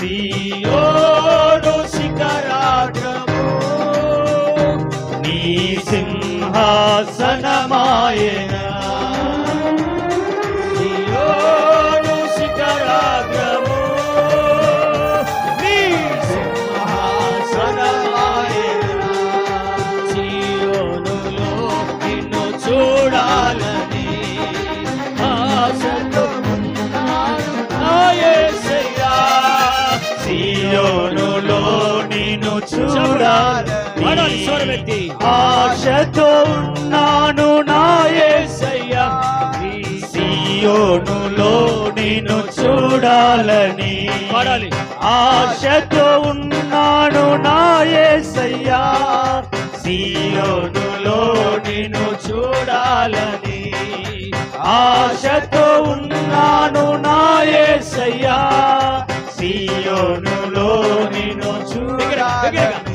సియోను శిఖరాగ్రము నీ సింహాసనమాయెనా. సియోను శిఖరాగ్రము నీ సింహాసనమాయెనా. సియోనులో నిన్ను చూడాలని ఆశతో ఉన్నాను నా యేసయ్యా. సియోనులో నిన్ను చూడాలని స్వరమెత్తి ఆశతో ఉన్నాను నా యేసయ్యా. సియోనులో నిన్ను చూడాలని పాడాలి. ఆశతో ఉన్నాను నా యేసయ్యా. సియోనులో నిన్ను చూడాలని ఆశతో ఉన్నాను నా యేసయ్యా. సియోనులో నిన్ను చూడాలని